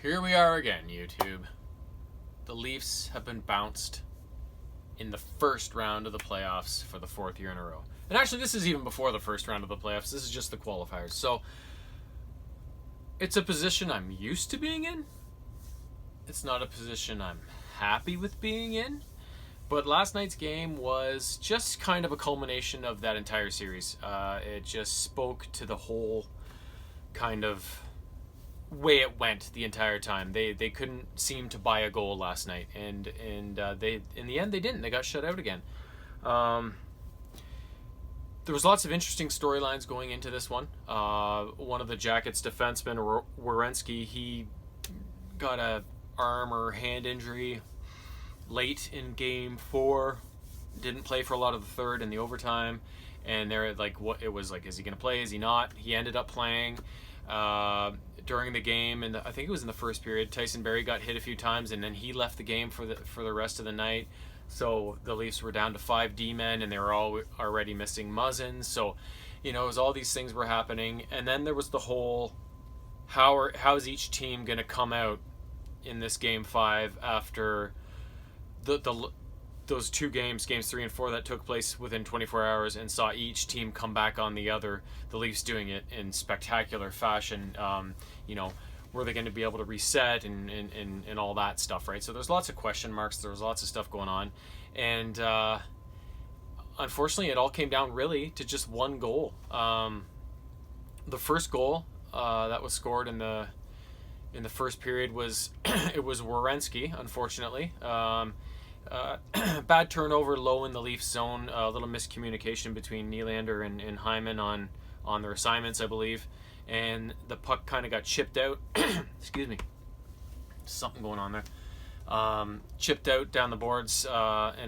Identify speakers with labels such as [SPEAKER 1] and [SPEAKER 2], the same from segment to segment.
[SPEAKER 1] Here we are again, YouTube. The Leafs have been bounced in the first round of the playoffs for the fourth year in a row. And actually, this is even before the first round of the playoffs. This is just the qualifiers. So, it's a position I'm used to being in. It's not a position I'm happy with being in. But last night's game was just kind of a culmination of that entire series. It just spoke to the whole kind of way it went the entire time. They couldn't seem to buy a goal last night, and they, in the end, they didn't. They got shut out again. There was lots of interesting storylines going into this one. One of the Jackets defensemen, Werenski, he got a arm or hand injury late in game 4, didn't play for a lot of the third and the overtime, and they're like, what it was like, is he going to play, is he not? He ended up playing during the game, and I think it was in the first period. Tyson Barrie got hit a few times, and then he left the game for the rest of the night. So the Leafs were down to 5 D-men, and they were all already missing Muzzin. So, you know, it was all these things were happening, and then there was the whole how's each team going to come out in this game 5 after those two games 3 and 4, that took place within 24 hours and saw each team come back on the other. The Leafs doing it in spectacular fashion. You know, were they going to be able to reset and all that stuff, right? So there's lots of question marks. There was lots of stuff going on. And unfortunately, it all came down really to just one goal. The first goal that was scored in the first period was it was Werenski, unfortunately. Bad turnover low in the Leafs zone, a little miscommunication between Nylander and Hyman on their assignments, I believe, and the puck kind of got chipped out. Excuse me, something going on there. Chipped out down the boards in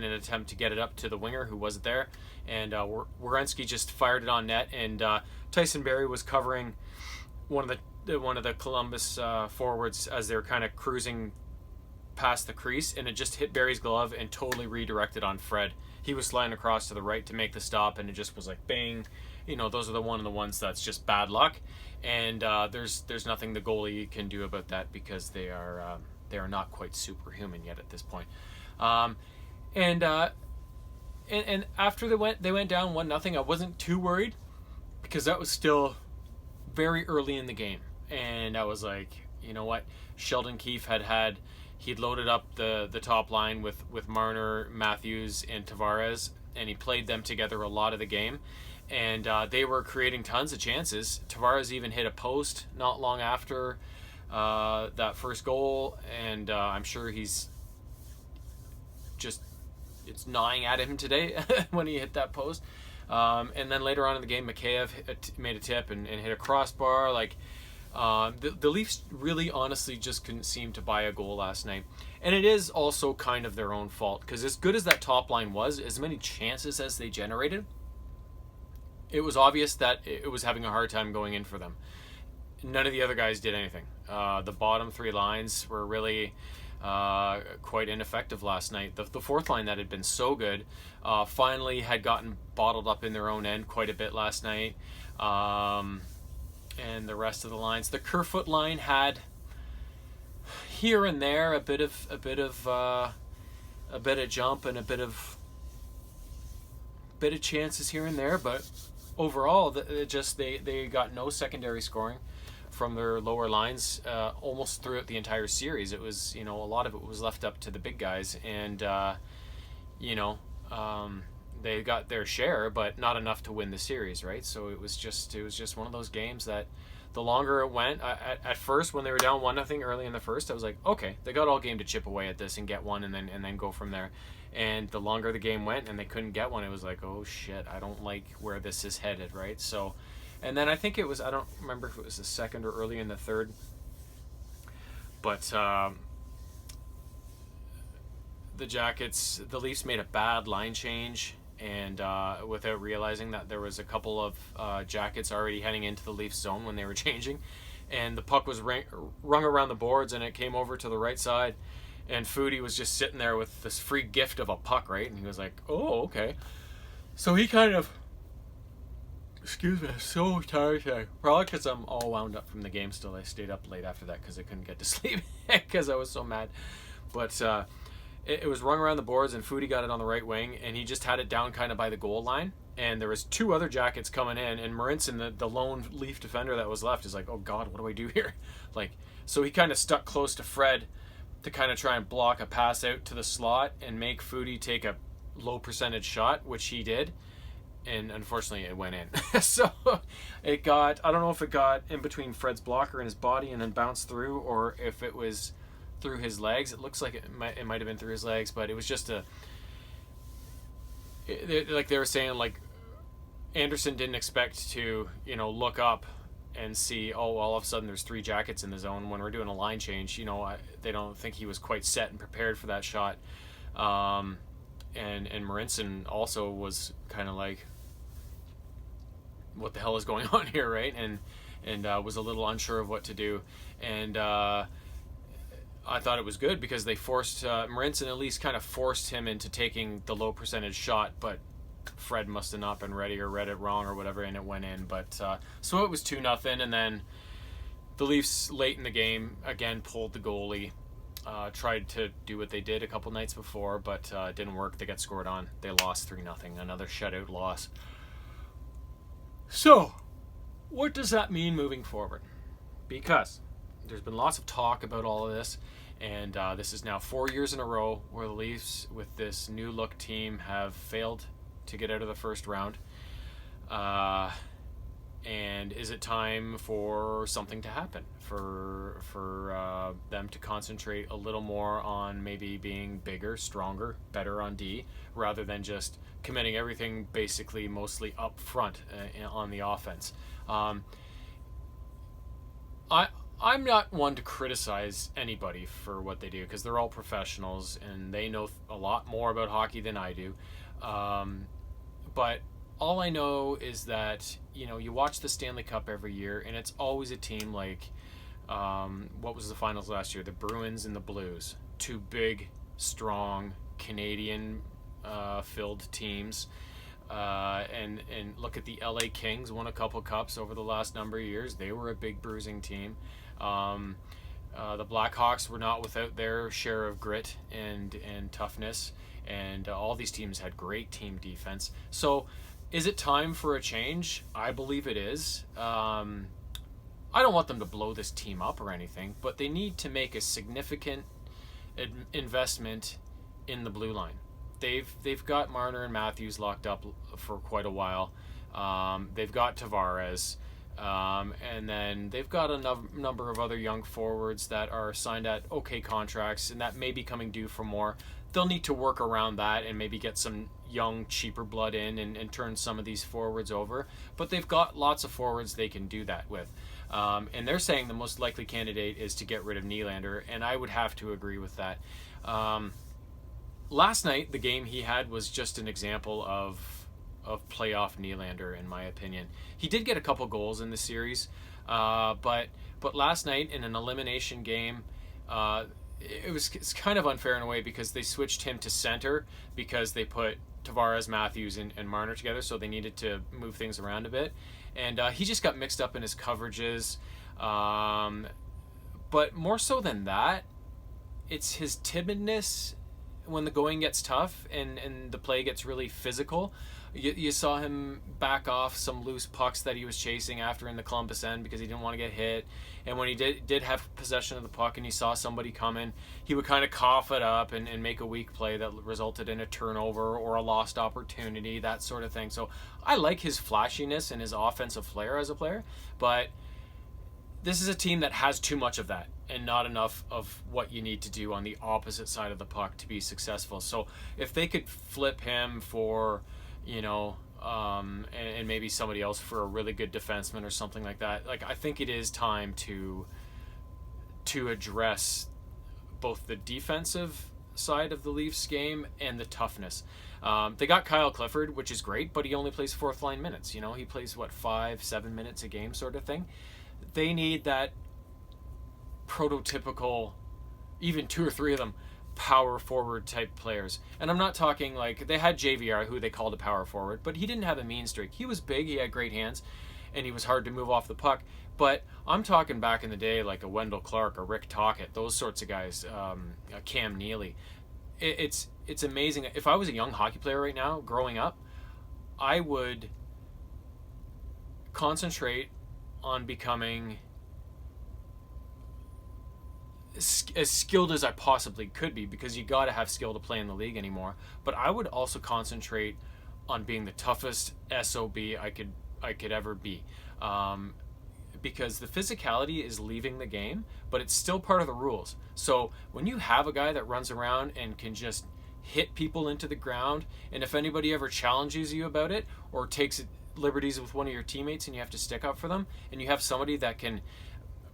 [SPEAKER 1] an attempt to get it up to the winger who wasn't there, and Werenski just fired it on net, and Tyson Barrie was covering one of the Columbus forwards as they were kind of cruising past the crease, and it just hit Barry's glove and totally redirected on Fred. He was sliding across to the right to make the stop, and it just was like bang. You know, those are the ones that's just bad luck, and there's nothing the goalie can do about that because they are not quite superhuman yet at this point. And after they went down 1-0, I wasn't too worried because that was still very early in the game, and I was like, you know what, Sheldon Keefe he'd loaded up the top line with Marner, Matthews, and Tavares, and he played them together a lot of the game, and they were creating tons of chances. Tavares even hit a post not long after that first goal, and I'm sure it's gnawing at him today when he hit that post. And then later on in the game, Mikheyev made a tip and hit a crossbar. Like, the Leafs really honestly just couldn't seem to buy a goal last night. And it is also kind of their own fault, because as good as that top line was, as many chances as they generated, it was obvious that it was having a hard time going in for them. None of the other guys did anything. The bottom 3 lines were really quite ineffective last night. The fourth line that had been so good finally had gotten bottled up in their own end quite a bit last night. And the rest of the lines, the Kerfoot line had here and there a bit of jump and a bit of chances here and there, but overall, they got no secondary scoring from their lower lines almost throughout the entire series. It was, you know, a lot of it was left up to the big guys, and you know, they got their share, but not enough to win the series, right? So it was just one of those games that the longer it went, at first when they were down 1-0 early in the first, I was like, okay, they got all game to chip away at this and get one, and then go from there. And the longer the game went and they couldn't get one, it was like, oh shit, I don't like where this is headed, right? So, and then I think it was, I don't remember if it was the second or early in the third, but the Leafs made a bad line change, and without realizing that there was a couple of Jackets already heading into the Leafs zone when they were changing, and the puck was rung around the boards, and it came over to the right side, and Foodie was just sitting there with this free gift of a puck, right? And he was like, oh, okay. So he kind of Excuse me, I'm so tired today. Probably because I'm all wound up from the game still. I stayed up late after that because I couldn't get to sleep because I was so mad. But it was rung around the boards, and Foodie got it on the right wing, and he just had it down kind of by the goal line. And there was two other jackets coming in, and Marinson, the lone Leaf defender that was left, is like, oh God, what do I do here? Like, so he kind of stuck close to Fred to kind of try and block a pass out to the slot and make Foodie take a low percentage shot, which he did. And unfortunately it went in. So it got, I don't know if it got in between Fred's blocker and his body and then bounced through, or if it was through his legs. It looks like it might have been through his legs, but it was just like they were saying, like Anderson didn't expect to, look up and see, oh, all of a sudden there's three jackets in the zone when we're doing a line change. They don't think he was quite set and prepared for that shot. And Marinson also was kind of like, what the hell is going on here, right? And was a little unsure of what to do. And I thought it was good because they forced Marinson, at least kind of forced him into taking the low percentage shot, but Fred must have not been ready or read it wrong or whatever, and it went in. But so it was 2-0, and then the Leafs late in the game again pulled the goalie. Tried to do what they did a couple nights before, but it didn't work. They got scored on. They lost 3-0, another shutout loss. So, what does that mean moving forward? Because there's been lots of talk about all of this, and this is now 4 years in a row where the Leafs, with this new look team, have failed to get out of the first round. And is it time for something to happen, for them to concentrate a little more on maybe being bigger, stronger, better on D, rather than just committing everything basically mostly up front on the offense? I'm not one to criticize anybody for what they do, because they're all professionals and they know a lot more about hockey than I do. But all I know is that, you watch the Stanley Cup every year, and it's always a team like, what was the finals last year? The Bruins and the Blues. Two big, strong, Canadian filled teams. And look at the LA Kings, won a couple cups over the last number of years. They were a big bruising team. The Blackhawks were not without their share of grit and toughness. And all these teams had great team defense. So, is it time for a change? I believe it is. I don't want them to blow this team up or anything, but they need to make a significant investment in the blue line. They've got Marner and Matthews locked up for quite a while. They've got Tavares. And then they've got a number of other young forwards that are signed at okay contracts and that may be coming due for more. They'll need to work around that and maybe get some young, cheaper blood in and turn some of these forwards over. But they've got lots of forwards they can do that with. And they're saying the most likely candidate is to get rid of Nylander, and I would have to agree with that. Last night, the game he had was just an example of playoff Nylander, in my opinion. He did get a couple goals in the series, but last night in an elimination game, it's kind of unfair in a way because they switched him to center because they put Tavares, Matthews, and Marner together, so they needed to move things around a bit. And he just got mixed up in his coverages. But more so than that, it's his timidness when the going gets tough and the play gets really physical. You saw him back off some loose pucks that he was chasing after in the Columbus end because he didn't want to get hit. And when he did have possession of the puck and he saw somebody coming, he would kind of cough it up and make a weak play that resulted in a turnover or a lost opportunity, that sort of thing. So I like his flashiness and his offensive flair as a player, but this is a team that has too much of that and not enough of what you need to do on the opposite side of the puck to be successful. So if they could flip him for, and maybe somebody else for a really good defenseman or something like that, like I think it is time to address both the defensive side of the Leafs game and the toughness. They got Kyle Clifford, which is great, but he only plays fourth line minutes. He plays 5-7 minutes a game sort of thing. They need that prototypical, even 2 or 3 of them, power forward type players. And I'm not talking like they had JVR, who they called a power forward, but he didn't have a mean streak. He was big, he had great hands, and he was hard to move off the puck. But I'm talking back in the day like a Wendell Clark, a Rick Tocchet, those sorts of guys, a Cam Neely. It's amazing. If I was a young hockey player right now, growing up, I would concentrate on becoming as skilled as I possibly could be, because you got to have skill to play in the league anymore. But I would also concentrate on being the toughest SOB I could ever be, because the physicality is leaving the game, but it's still part of the rules. So when you have a guy that runs around and can just hit people into the ground, and if anybody ever challenges you about it or takes liberties with one of your teammates and you have to stick up for them, and you have somebody that can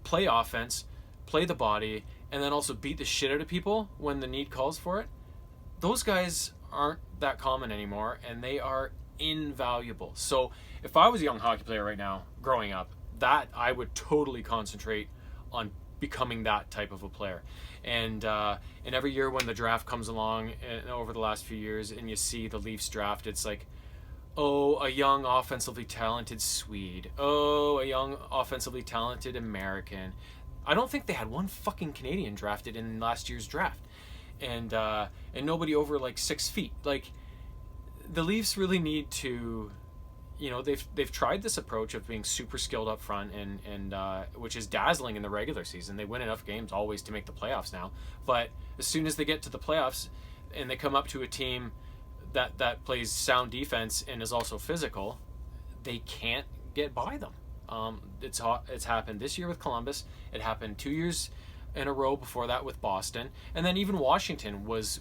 [SPEAKER 1] play offense, play the body, and then also beat the shit out of people when the need calls for it, those guys aren't that common anymore, and they are invaluable. So if I was a young hockey player right now growing up, that I would totally concentrate on becoming that type of a player. And every year when the draft comes along, and over the last few years, and you see the Leafs draft, it's like, oh, a young offensively talented Swede. Oh, a young offensively talented American. I don't think they had one fucking Canadian drafted in last year's draft, and nobody over like 6 feet. Like, the Leafs really need to, you know, they've tried this approach of being super skilled up front, and which is dazzling in the regular season. They win enough games always to make the playoffs now. But as soon as they get to the playoffs and they come up to a team that plays sound defense and is also physical, they can't get by them. It's happened this year with Columbus. It happened 2 years in a row before that with Boston, and then even Washington was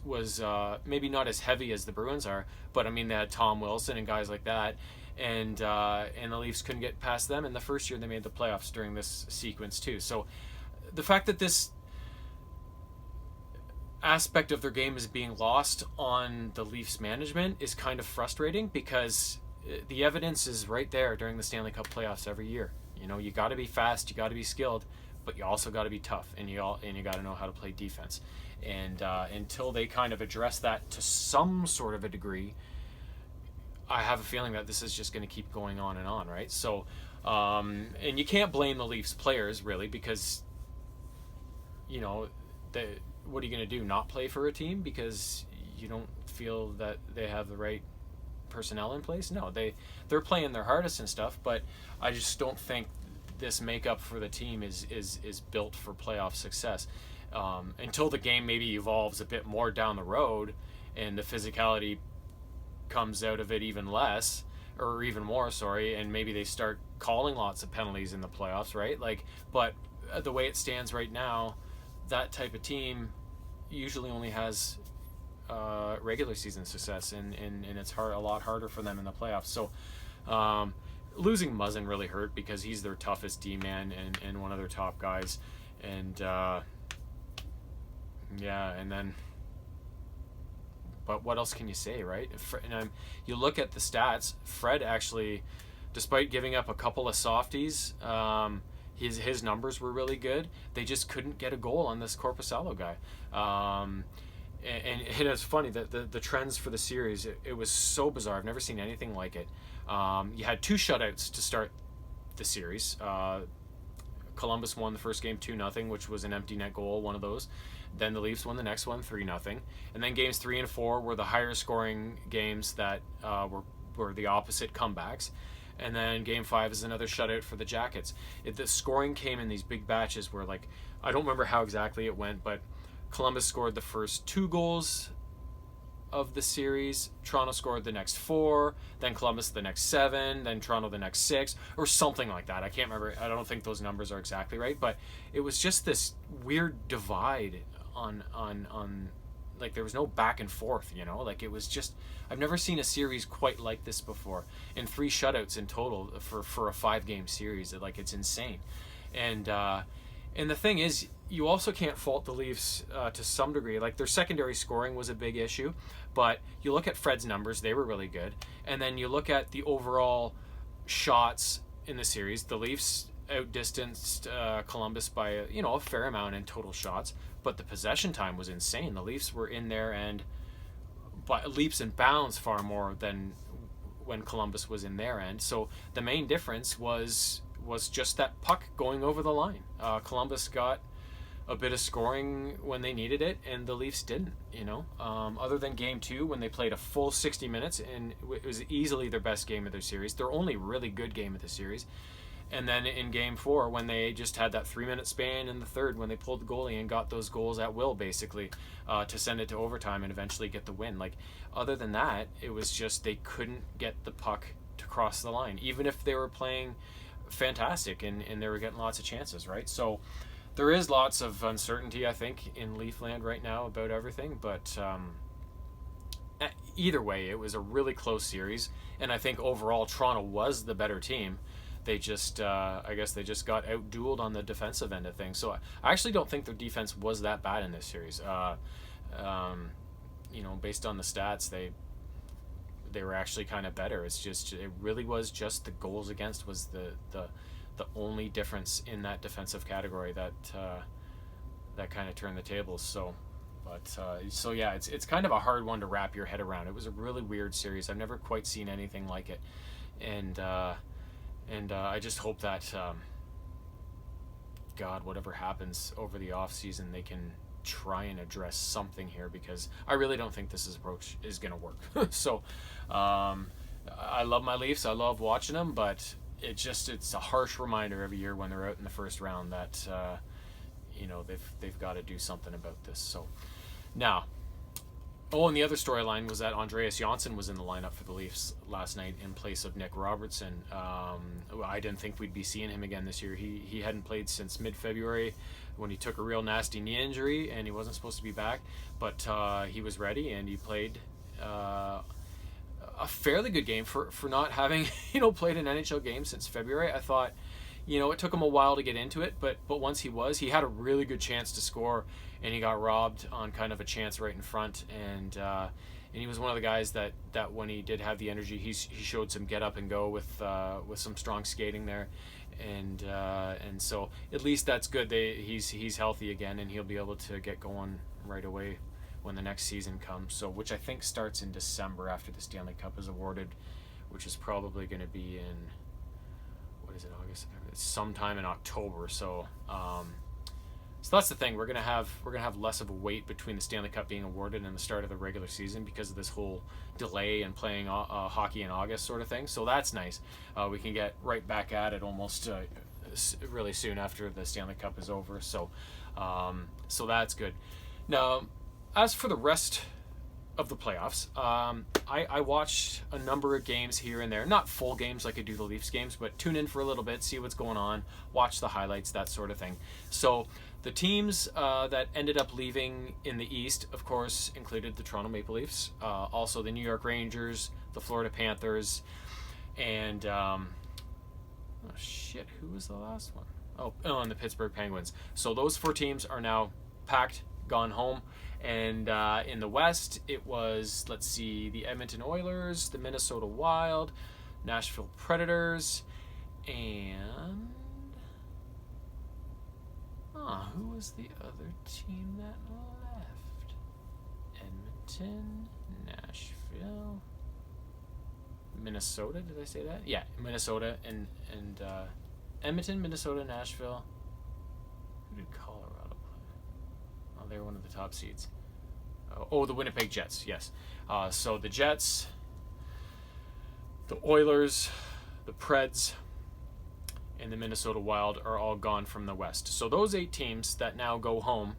[SPEAKER 1] maybe not as heavy as the Bruins are, but I mean they had Tom Wilson and guys like that, and the Leafs couldn't get past them. And the first year they made the playoffs during this sequence too. So the fact that this aspect of their game is being lost on the Leafs management is kind of frustrating, because the evidence is right there during the Stanley Cup playoffs every year. You know, you got to be fast, you got to be skilled, but you also got to be tough, and you got to know how to play defense. And until they kind of address that to some sort of a degree, I have a feeling that this is just going to keep going on and on, right? So, and you can't blame the Leafs players really, because, you know, what are you going to do? Not play for a team because you don't feel that they have the right personnel in place? No, they're playing their hardest and stuff, but I just don't think this makeup for the team is built for playoff success, until the game maybe evolves a bit more down the road and the physicality comes out of it even less, or even more, sorry, and maybe they start calling lots of penalties in the playoffs, right? Like, but the way it stands right now, that type of team usually only has regular season success, and it's a lot harder for them in the playoffs. So losing Muzzin really hurt, because he's their toughest D-man and one of their top guys. And and then, but what else can you say, right? And you look at the stats, Fred actually, despite giving up a couple of softies, his numbers were really good. They just couldn't get a goal on this Korpisalo guy. And it's funny that the trends for the series, it was so bizarre. I've never seen anything like it. You had 2 shutouts to start the series. Columbus won the first game 2-0, which was an empty net goal, one of those. Then the Leafs won the next one 3-0. And then games 3 and 4 were the higher scoring games that were the opposite comebacks. And then game 5 is another shutout for the Jackets. The scoring came in these big batches where, like, I don't remember how exactly it went, but Columbus scored the first 2 goals of the series, Toronto scored the next 4, then Columbus the next 7, then Toronto the next 6, or something like that. I can't remember. I don't think those numbers are exactly right, but it was just this weird divide on like, there was no back and forth, you know? Like, it was just, I've never seen a series quite like this before. And 3 shutouts in total for a 5-game series. Like, it's insane. And the thing is, you also can't fault the Leafs to some degree. Like, their secondary scoring was a big issue, but you look at Fred's numbers, they were really good. And then you look at the overall shots in the series. The Leafs outdistanced Columbus by a fair amount in total shots, but the possession time was insane. The Leafs were in there and by leaps and bounds far more than when Columbus was in their end. So the main difference was just that puck going over the line. Columbus got a bit of scoring when they needed it, and the Leafs didn't. Other than Game 2 when they played a full 60 minutes, and it was easily their best game of their series, their only really good game of the series. And then in Game 4 when they just had that 3-minute span in the third when they pulled the goalie and got those goals at will, basically, to send it to overtime and eventually get the win. Like, other than that, it was just they couldn't get the puck to cross the line, even if they were playing fantastic and they were getting lots of chances, right? So there is lots of uncertainty, I think, in Leafland right now about everything, but either way, it was a really close series, and I think overall Toronto was the better team. They just, I guess they just got out-dueled on the defensive end of things. So I actually don't think their defense was that bad in this series. Based on the stats, they were actually kind of better. It really was just the goals against was the only difference in that defensive category that kind of turned the tables. So yeah, it's kind of a hard one to wrap your head around. It was a really weird series. I've never quite seen anything like it, and I just hope that God, whatever happens over the off season, they can try and address something here, because I really don't think this approach is going to work. So I love my Leafs. I love watching them, but it's a harsh reminder every year when they're out in the first round that they've got to do something about this. So now, and the other storyline was that Andreas Johnsson was in the lineup for the Leafs last night in place of Nick Robertson. I didn't think we'd be seeing him again this year. He hadn't played since mid-February when he took a real nasty knee injury and he wasn't supposed to be back, but he was ready and he played a fairly good game for not having played an NHL game since February. I thought it took him a while to get into it, but once he had a really good chance to score, and he got robbed on kind of a chance right in front, and he was one of the guys that when he did have the energy, he showed some get up and go with some strong skating there, and so at least that's good. He's healthy again, and he'll be able to get going right away when the next season comes. So, which I think starts in December after the Stanley Cup is awarded, which is probably going to be in, what is it, August? It's sometime in October. So that's the thing. We're gonna have less of a wait between the Stanley Cup being awarded and the start of the regular season because of this whole delay in playing hockey in August sort of thing. So that's nice. We can get right back at it almost really soon after the Stanley Cup is over. So that's good. Now, as for the rest of the playoffs, I watched a number of games here and there, not full games like I do the Leafs games, but tune in for a little bit, see what's going on, watch the highlights, that sort of thing. So the teams that ended up leaving in the East, of course, included the Toronto Maple Leafs, also the New York Rangers, the Florida Panthers, and who was the last one? And the Pittsburgh Penguins. So those 4 teams are now packed, gone home. And in the West, it was, the Edmonton Oilers, the Minnesota Wild, Nashville Predators, and who was the other team that left? Edmonton, Nashville, Minnesota. Did I say that? Yeah, Minnesota and Edmonton, Minnesota, Nashville. Who did Colorado play? Oh, they were one of the top seeds. The Winnipeg Jets, yes. So the Jets, the Oilers, the Preds, and the Minnesota Wild are all gone from the West. So those 8 teams that now go home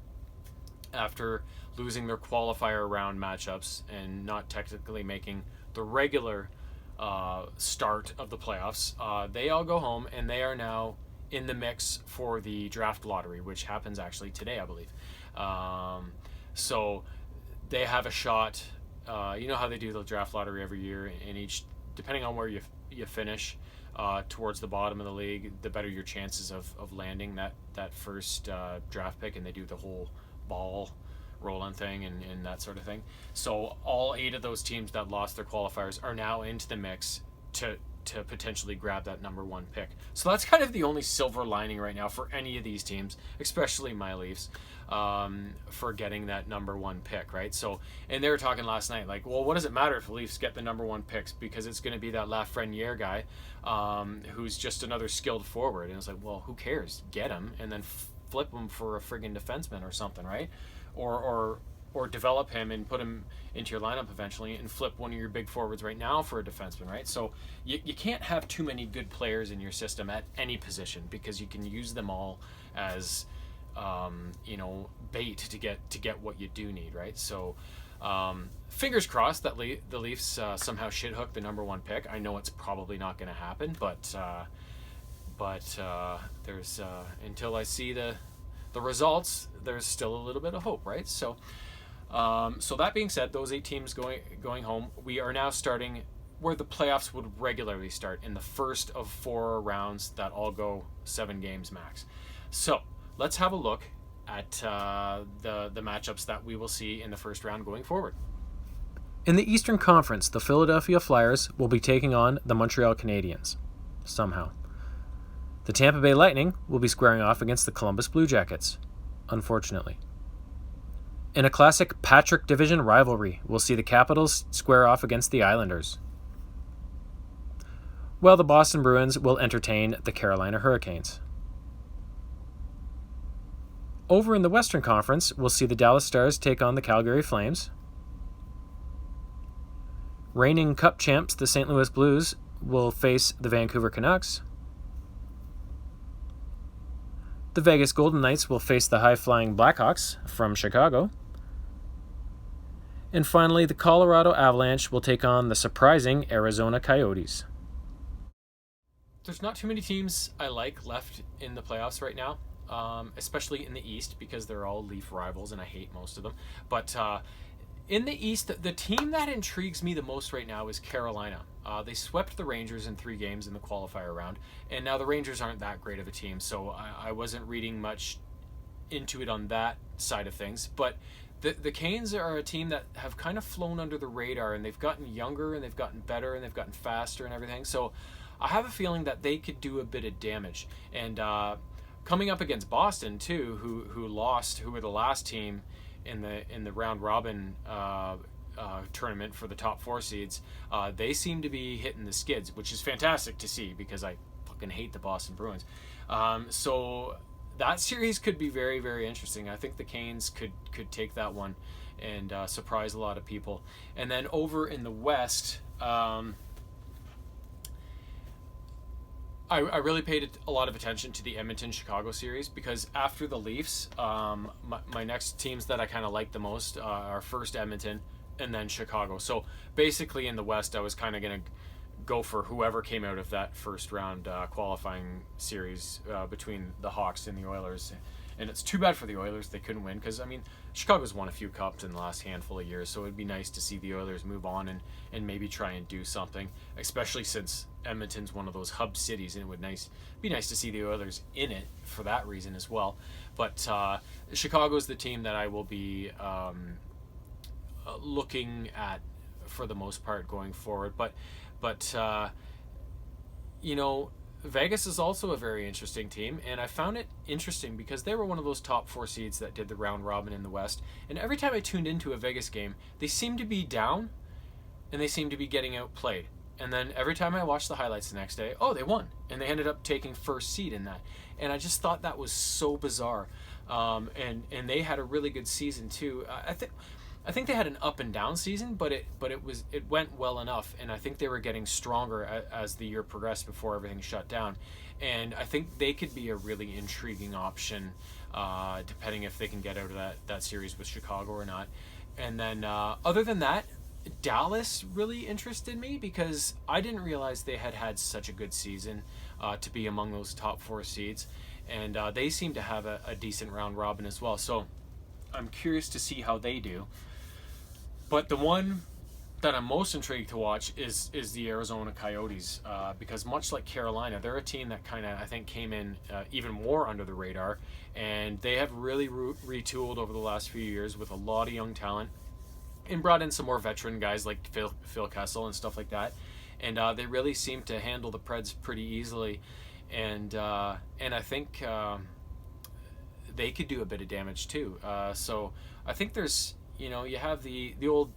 [SPEAKER 1] after losing their qualifier round matchups and not technically making the regular start of the playoffs, they all go home, and they are now in the mix for the draft lottery, which happens actually today, I believe. So they have a shot. You know how they do the draft lottery every year, and each, depending on where you finish towards the bottom of the league, the better your chances of landing that first draft pick, and they do the whole ball rolling thing and that sort of thing. So all 8 of those teams that lost their qualifiers are now into the mix to to potentially grab that number 1 pick. So that's kind of the only silver lining right now for any of these teams, especially my Leafs, for getting that number 1 pick, right? So, and they were talking last night, like, well, what does it matter if the Leafs get the number 1 picks, because it's going to be that Lafreniere guy, who's just another skilled forward. And it's like, well, who cares? Get him and then flip him for a friggin' defenseman or something, right? Or develop him and put him into your lineup eventually and flip one of your big forwards right now for a defenseman, right? So you can't have too many good players in your system at any position, because you can use them all as bait to get what you do need, right? So fingers crossed that the Leafs somehow shit hook the number 1 pick. I know it's probably not going to happen, but there's until I see the results, there's still a little bit of hope, right? So that being said, those 8 teams going home, we are now starting where the playoffs would regularly start, in the first of 4 rounds that all go 7 games max. So let's have a look at the matchups that we will see in the first round going forward.
[SPEAKER 2] In the Eastern Conference, the Philadelphia Flyers will be taking on the Montreal Canadiens, somehow. The Tampa Bay Lightning will be squaring off against the Columbus Blue Jackets, unfortunately. In a classic Patrick Division rivalry, we'll see the Capitals square off against the Islanders, while the Boston Bruins will entertain the Carolina Hurricanes. Over in the Western Conference, we'll see the Dallas Stars take on the Calgary Flames. Reigning Cup champs, the St. Louis Blues, will face the Vancouver Canucks. The Vegas Golden Knights will face the high-flying Blackhawks from Chicago. And finally, the Colorado Avalanche will take on the surprising Arizona Coyotes.
[SPEAKER 1] There's not too many teams I like left in the playoffs right now, especially in the East, because they're all Leaf rivals and I hate most of them. But in the East, the team that intrigues me the most right now is Carolina. They swept the Rangers in 3 games in the qualifier round, and now the Rangers aren't that great of a team, so I wasn't reading much into it on that side of things. But the Canes are a team that have kind of flown under the radar, and they've gotten younger, and they've gotten better, and they've gotten faster and everything. So I have a feeling that they could do a bit of damage. And coming up against Boston too, who were the last team in the round robin tournament for the top 4 seeds, they seem to be hitting the skids, which is fantastic to see, because I fucking hate the Boston Bruins. So that series could be very, very interesting. I think the Canes could take that one and surprise a lot of people. And then over in the West, I really paid a lot of attention to the Edmonton-Chicago series, because after the Leafs, my next teams that I kind of like the most are first Edmonton and then Chicago. So basically in the West, I was kind of going to go for whoever came out of that first round qualifying series between the Hawks and the Oilers. And it's too bad for the Oilers they couldn't win, because, I mean, Chicago's won a few cups in the last handful of years, so it'd be nice to see the Oilers move on and maybe try and do something, especially since Edmonton's one of those hub cities, and it would be nice to see the Oilers in it for that reason as well. But Chicago's the team that I will be looking at for the most part going forward. But Vegas is also a very interesting team, and I found it interesting because they were one of those top 4 seeds that did the round robin in the West, and every time I tuned into a Vegas game, they seemed to be down, and they seemed to be getting outplayed. And then every time I watched the highlights the next day, they won, and they ended up taking first seed in that. And I just thought that was so bizarre. And they had a really good season too. I think they had an up and down season, but it went well enough, and I think they were getting stronger as the year progressed before everything shut down. And I think they could be a really intriguing option, depending if they can get out of that series with Chicago or not. And then other than that, Dallas really interested me, because I didn't realize they had such a good season to be among those top 4 seeds, and they seem to have a decent round robin as well. So I'm curious to see how they do. But the one that I'm most intrigued to watch is the Arizona Coyotes, because much like Carolina, they're a team that kind of, I think, came in even more under the radar, and they have really retooled over the last few years with a lot of young talent, and brought in some more veteran guys like Phil Kessel and stuff like that. and they really seem to handle the Preds pretty easily, and I think they could do a bit of damage too. So I think there's, you have the old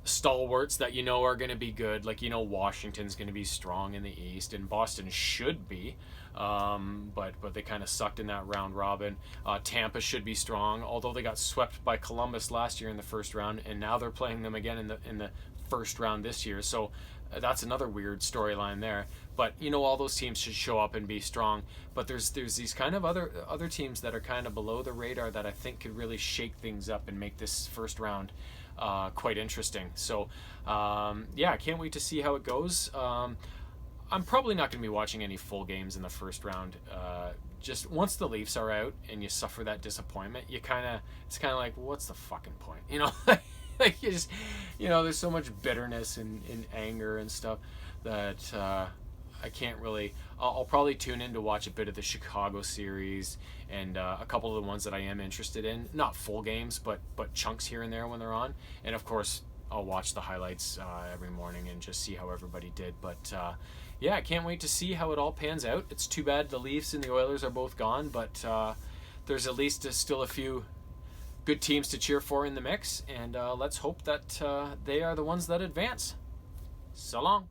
[SPEAKER 1] stalwarts that are going to be good. Like, Washington's going to be strong in the East, and Boston should be. But they kind of sucked in that round robin. Tampa should be strong, although they got swept by Columbus last year in the first round, and now they're playing them again in the first round this year. So that's another weird storyline there. But all those teams should show up and be strong. But there's these kind of other teams that are kind of below the radar that I think could really shake things up and make this first round quite interesting. So I can't wait to see how it goes. I'm probably not going to be watching any full games in the first round. Just once the Leafs are out and you suffer that disappointment, it's kind of like, what's the fucking point? Like you just, there's so much bitterness and anger and stuff that I can't really. I'll probably tune in to watch a bit of the Chicago series and a couple of the ones that I am interested in. Not full games, but chunks here and there when they're on. And of course, I'll watch the highlights every morning and just see how everybody did. But I can't wait to see how it all pans out. It's too bad the Leafs and the Oilers are both gone, but there's at least still a few good teams to cheer for in the mix, and let's hope that they are the ones that advance. So long.